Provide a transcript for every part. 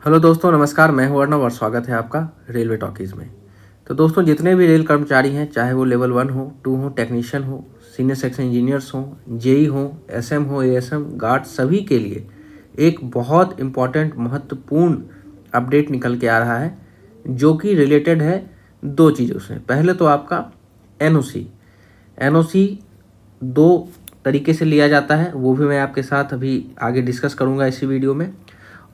Hello दोस्तों, नमस्कार। मैं हूं अर्णव और स्वागत है आपका रेलवे टॉकीज़ में। तो दोस्तों, जितने भी रेल कर्मचारी हैं, चाहे वो लेवल 1 हो, 2 हो, टेक्नीशियन हो, सीनियर सेक्शन इंजीनियर्स हों, जेई हो, एसएम हो, एएसएम, गार्ड, सभी के लिए एक बहुत इम्पॉर्टेंट महत्वपूर्ण अपडेट निकल के आ रहा है, जो कि रिलेटेड है दो चीज़ों से। पहले तो आपका एनओसी। एनओसी दो तरीके से लिया जाता है, वो भी मैं आपके साथ अभी आगे डिस्कस करूँगा इसी वीडियो में।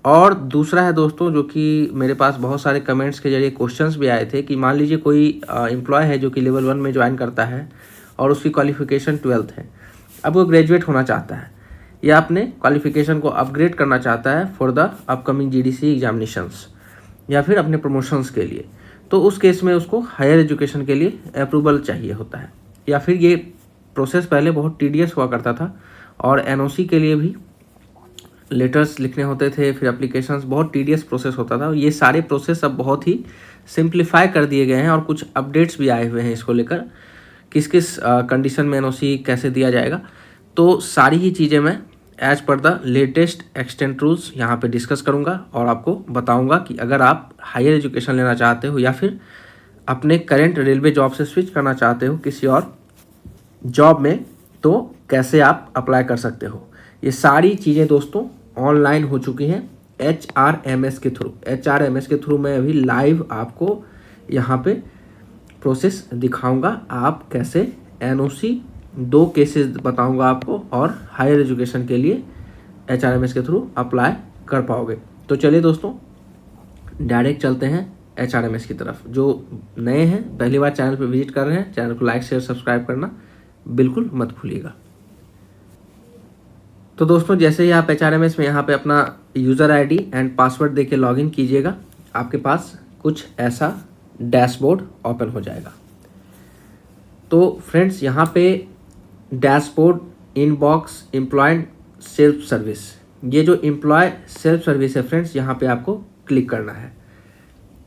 और दूसरा है दोस्तों, जो कि मेरे पास बहुत सारे कमेंट्स के जरिए क्वेश्चंस भी आए थे कि मान लीजिए कोई एम्प्लॉय है जो कि लेवल 1 में ज्वाइन करता है और उसकी क्वालिफिकेशन 12th है। अब वो ग्रेजुएट होना चाहता है या अपने क्वालिफिकेशन को अपग्रेड करना चाहता है for the upcoming GDC examinations या फिर अपने प्रमोशंस के लिए। तो उस केस में उसको हायर एजुकेशन के लिए अप्रूवल चाहिए होता है, या फिर ये प्रोसेस पहले बहुत टीडियस हुआ करता था और एनओसी के लिए भी लेटर्स लिखने होते थे, फिर एप्लीकेशंस, बहुत टीडियस प्रोसेस होता था। ये सारे प्रोसेस अब बहुत ही सिंप्लीफाई कर दिए गए हैं और कुछ अपडेट्स भी आए हुए हैं इसको लेकर, किस किस कंडीशन में एनओसी कैसे दिया जाएगा। तो सारी ही चीज़ें मैं as per the latest extent rules यहाँ पे डिस्कस करूँगा और आपको बताऊँगा कि अगर आप हायर एजुकेशन लेना चाहते हो या फिर अपने करेंट रेलवे जॉब से स्विच करना चाहते हो किसी और जॉब में, तो कैसे आप अप्लाई कर सकते हो। ये सारी चीज़ें दोस्तों ऑनलाइन हो चुकी हैं HRMS के थ्रू। HRMS के थ्रू मैं अभी लाइव आपको यहाँ पे प्रोसेस दिखाऊंगा। आप कैसे एनओसी, दो केसेस बताऊंगा आपको, और हायर एजुकेशन के लिए HRMS के थ्रू अप्लाई कर पाओगे। तो चलिए दोस्तों, डायरेक्ट चलते हैं HRMS की तरफ। जो नए हैं, पहली बार चैनल पर विजिट कर रहे हैं, चैनल को लाइक शेयर सब्सक्राइब करना बिल्कुल मत भूलिएगा। तो दोस्तों, जैसे ही आप HRMS में यहाँ पे अपना यूज़र आईडी एंड पासवर्ड देके लॉगिन कीजिएगा, आपके पास कुछ ऐसा डैशबोर्ड ओपन हो जाएगा। तो फ्रेंड्स, यहाँ पे dashboard, inbox, employ self service, ये जो एम्प्लॉय सेल्फ सर्विस है फ्रेंड्स, यहाँ पे आपको क्लिक करना है।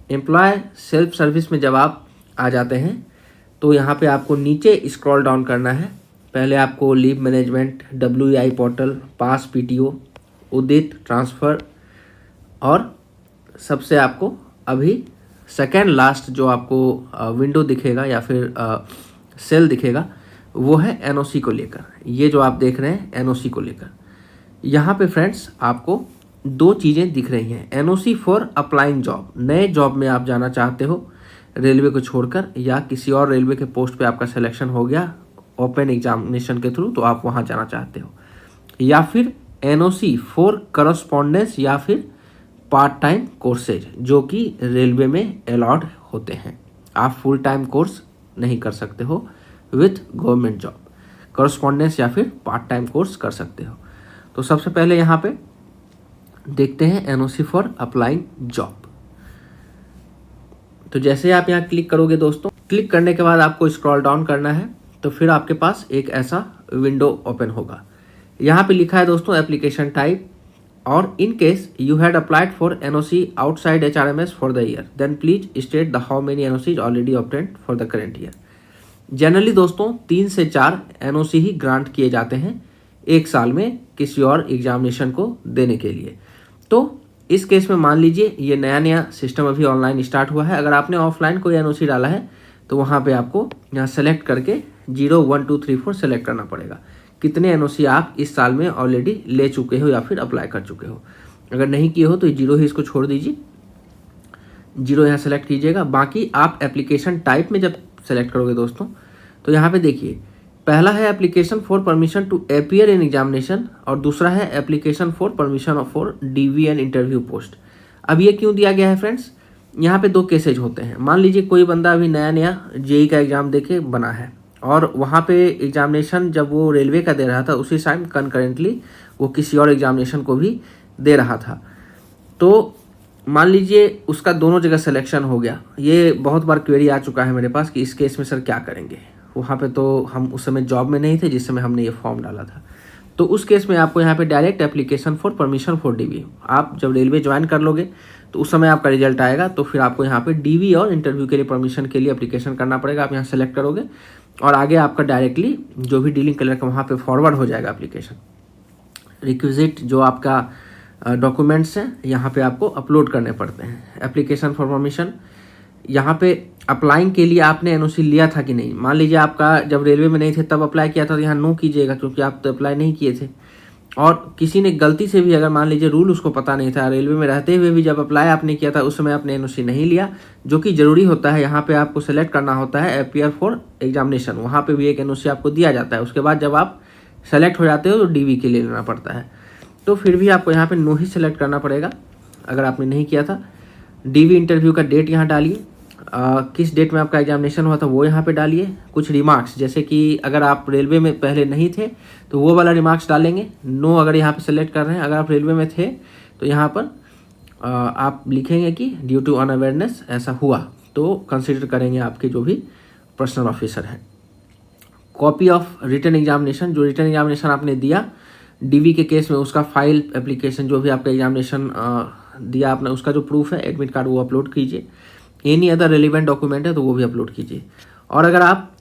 एम्प्लॉय सेल्फ सर्विस में जब आप आ जाते हैं तो यहाँ पे आपको नीचे स्क्रॉल डाउन करना है। पहले आपको लीव मैनेजमेंट, WEI पोर्टल, पास PTO, उदित, ट्रांसफ़र, और सबसे आपको अभी सेकेंड लास्ट जो आपको विंडो दिखेगा या फिर सेल दिखेगा, वो है एनओसी को लेकर। ये जो आप देख रहे हैं एनओसी को लेकर, यहाँ पे फ्रेंड्स आपको दो चीज़ें दिख रही हैं। एनओसी फॉर अप्लाइंग जॉब, नए जॉब में आप जाना चाहते हो रेलवे को छोड़कर, या किसी और रेलवे के पोस्ट पे आपका सिलेक्शन हो गया ओपन एग्जामिनेशन के थ्रू, तो आप वहाँ जाना चाहते हो। या फिर एनओसी फॉर करस्पॉन्डेंस या फिर पार्ट टाइम कोर्सेज, जो कि रेलवे में अलाउड होते हैं। आप फुल टाइम कोर्स नहीं कर सकते हो विथ गवर्नमेंट जॉब, करस्पॉन्डेंस या फिर पार्ट टाइम कोर्स कर सकते हो। तो सबसे पहले यहाँ पे देखते हैं एनओसी फॉर अप्लाइंग जॉब। तो जैसे आप यहाँ क्लिक करोगे दोस्तों, क्लिक करने के बाद आपको स्क्रॉल डाउन करना है, तो फिर आपके पास एक ऐसा विंडो ओपन होगा। यहाँ पे लिखा है दोस्तों एप्लीकेशन टाइप, और in case you had applied for NOC outside HRMS for the year, then please state the how many NOC already obtained for the current year. Generally दोस्तों 3 से 4 एनओसी ही grant किए जाते हैं एक साल में किसी और एग्जामिनेशन को देने के लिए। तो इस केस में मान लीजिए ये नया नया सिस्टम अभी ऑनलाइन स्टार्ट हुआ है। अगर आपने ऑफलाइन कोई एनओसी डाला है तो वहाँ पे आपको यहाँ सेलेक्ट करके 0, 1, 2, 3, 4 सेलेक्ट करना पड़ेगा, कितने एनओसी आप इस साल में ऑलरेडी ले चुके हो या फिर अप्लाई कर चुके हो। अगर नहीं किए हो तो 0 ही इसको छोड़ दीजिए, 0 यहाँ सेलेक्ट कीजिएगा। बाकी आप एप्लीकेशन टाइप में जब सेलेक्ट करोगे दोस्तों, तो यहाँ पे देखिए, पहला है application for permission to appear in examination, और दूसरा है application for permission for DV and interview post. अब ये क्यों दिया गया है फ्रेंड्स, यहाँ पे दो केसेज होते हैं। मान लीजिए कोई बंदा अभी नया नया जेई का एग्ज़ाम देके बना है, और वहाँ पे एग्जामिनेशन जब वो रेलवे का दे रहा था, उसी टाइम कंकरेंटली वो किसी और एग्जामिनेशन को भी दे रहा था। तो मान लीजिए उसका दोनों जगह सिलेक्शन हो गया। ये बहुत बार क्वेरी आ चुका है मेरे पास कि इस केस में सर क्या करेंगे। वहाँ पे तो हम उस समय जॉब में नहीं थे जिस समय हमने ये फॉर्म डाला था। तो उस केस में आपको यहाँ पे direct application for permission for DV, आप जब रेलवे ज्वाइन कर लोगे तो उस समय आपका रिजल्ट आएगा, तो फिर आपको यहाँ पे DV और इंटरव्यू के लिए परमिशन के लिए एप्लीकेशन करना पड़ेगा। आप यहाँ सेलेक्ट करोगे और आगे आपका डायरेक्टली जो भी डीलिंग क्लर्क वहाँ पे फॉरवर्ड हो जाएगा एप्लीकेशन। रिक्विजिट जो आपका डॉक्यूमेंट्स हैं यहाँ पे आपको अपलोड करने पड़ते हैं। एप्लीकेशन फॉर परमिशन, यहाँ पे अप्लाइंग के लिए आपने एनओसी लिया था कि नहीं। मान लीजिए आपका जब रेलवे में नहीं थे तब अप्लाई किया था तो यहाँ नो कीजिएगा, क्योंकि आप तो अप्लाई नहीं किए थे। और किसी ने गलती से भी अगर मान लीजिए रूल उसको पता नहीं था, रेलवे में रहते हुए भी जब अप्लाई आपने किया था उस समय आपने एनओसी नहीं लिया, जो कि ज़रूरी होता है। यहाँ पे आपको सेलेक्ट करना होता है अपीयर फॉर एग्जामिनेशन, वहाँ पे भी एक एनओसी आपको दिया जाता है। उसके बाद जब आप सेलेक्ट हो जाते हो तो डीवी के लिए लेना पड़ता है। तो फिर भी आपको यहाँ पे नो ही सेलेक्ट करना पड़ेगा अगर आपने नहीं किया था। डीवी इंटरव्यू का डेट यहाँ डालिए, किस डेट में आपका एग्जामिनेशन हुआ था वो यहाँ पे डालिए। कुछ रिमार्क्स, जैसे कि अगर आप रेलवे में पहले नहीं थे तो वो वाला रिमार्क्स डालेंगे। नो अगर यहाँ पे सेलेक्ट कर रहे हैं, अगर आप रेलवे में थे तो यहाँ पर आप लिखेंगे कि ड्यू टू अनअवेयरनेस ऐसा हुआ, तो कंसिडर करेंगे आपके जो भी पर्सनल ऑफिसर हैं। कॉपी ऑफ रिटन एग्जामिनेशन, जो रिटन एग्जामिनेशन आपने दिया डीवी के केस में उसका फाइल एप्लीकेशन, जो भी आपका एग्जामिनेशन दिया आपने उसका जो प्रूफ है एडमिट कार्ड, वो अपलोड कीजिए। एनी अदर रेलिवेंट डॉक्यूमेंट है तो वो भी अपलोड कीजिए। और अगर आप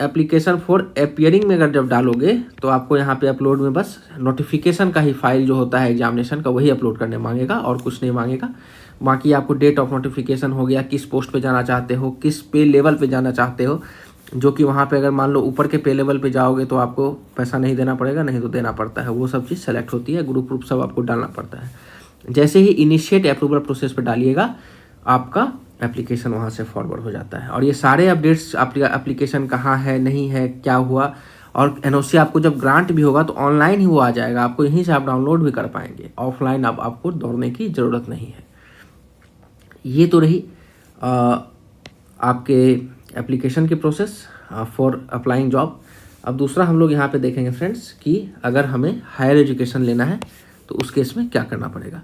एप्लीकेशन फॉर अपियरिंग में अगर जब डालोगे तो आपको यहाँ पे अपलोड में बस नोटिफिकेशन का ही फाइल जो होता है एग्जामिनेशन का वही अपलोड करने मांगेगा और कुछ नहीं मांगेगा। बाकी आपको डेट ऑफ नोटिफिकेशन हो गया, किस पोस्ट पे जाना चाहते हो, किस पे लेवल पे जाना चाहते हो, जो कि वहाँ पे अगर मान लो ऊपर के पे लेवल पे जाओगे तो आपको पैसा नहीं देना पड़ेगा, नहीं तो देना पड़ता है। वो सब चीज़ सेलेक्ट होती है, ग्रुप सब आपको डालना पड़ता है। जैसे ही इनिशिएट अप्रूवल प्रोसेस पर डालिएगा आपका एप्लीकेशन वहाँ से फॉरवर्ड हो जाता है। और ये सारे अपडेट्स, एप्लीकेशन कहाँ है, नहीं है, क्या हुआ, और एनओसी आपको जब ग्रांट भी होगा तो ऑनलाइन ही वो आ जाएगा, आपको यहीं से आप डाउनलोड भी कर पाएंगे। ऑफलाइन अब आपको दौड़ने की ज़रूरत नहीं है। ये तो रही आपके एप्लीकेशन की प्रोसेस फॉर अप्लाइंग जॉब। अब दूसरा हम लोग यहाँ पे देखेंगे फ्रेंड्स कि अगर हमें हायर एजुकेशन लेना है तो उस केस में क्या करना पड़ेगा।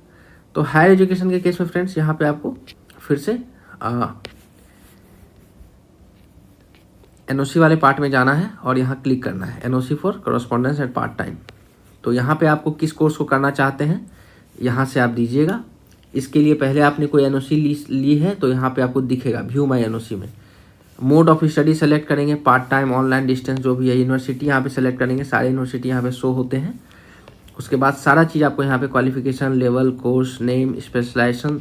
तो हायर एजुकेशन के केस में फ्रेंड्स यहाँ पे आपको फिर से एनओसी वाले पार्ट में जाना है और यहाँ क्लिक करना है NOC for correspondence at part time. तो यहाँ पे आपको किस कोर्स को करना चाहते हैं यहाँ से आप दीजिएगा। इसके लिए पहले आपने कोई एनओसी ली है तो यहाँ पे आपको दिखेगा व्यू माई एनओसी में। मोड ऑफ स्टडी सेलेक्ट करेंगे, पार्ट टाइम, ऑनलाइन, डिस्टेंस, जो भी है। यूनिवर्सिटी यहाँ पे सेलेक्ट करेंगे, सारे यूनिवर्सिटी यहाँ पे शो होते हैं। उसके बाद सारा चीज़ आपको यहाँ पे qualification, level, course name, specialization,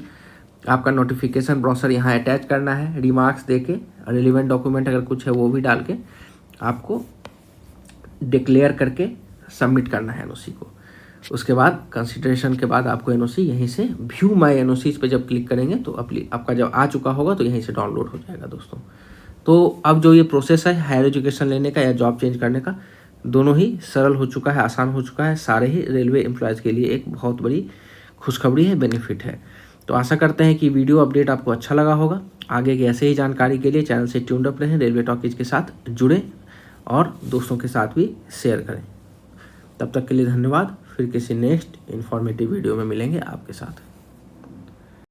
आपका नोटिफिकेशन ब्रोशर यहाँ अटैच करना है, रिमार्क्स देके, रिलेवेंट डॉक्यूमेंट अगर कुछ है वो भी डाल के आपको डिक्लेयर करके सबमिट करना है एनओसी को। उसके बाद कंसिडरेशन के बाद आपको एनओसी यहीं से व्यू माई एनओसीज पे जब क्लिक करेंगे तो आपका जब आ चुका होगा तो यहीं से डाउनलोड हो जाएगा दोस्तों। तो अब जो ये प्रोसेस है हायर एजुकेशन लेने का या जॉब चेंज करने का, दोनों ही सरल हो चुका है, आसान हो चुका है। सारे ही रेलवे एम्प्लॉयज़ के लिए एक बहुत बड़ी खुशखबरी है, बेनिफिट है। तो आशा करते हैं कि वीडियो अपडेट आपको अच्छा लगा होगा। आगे की ऐसे ही जानकारी के लिए चैनल से ट्यून्ड अप रहें, रेलवे टॉकीज के साथ जुड़ें और दोस्तों के साथ भी शेयर करें। तब तक के लिए धन्यवाद। फिर किसी नेक्स्ट इन्फॉर्मेटिव वीडियो में मिलेंगे आपके साथ।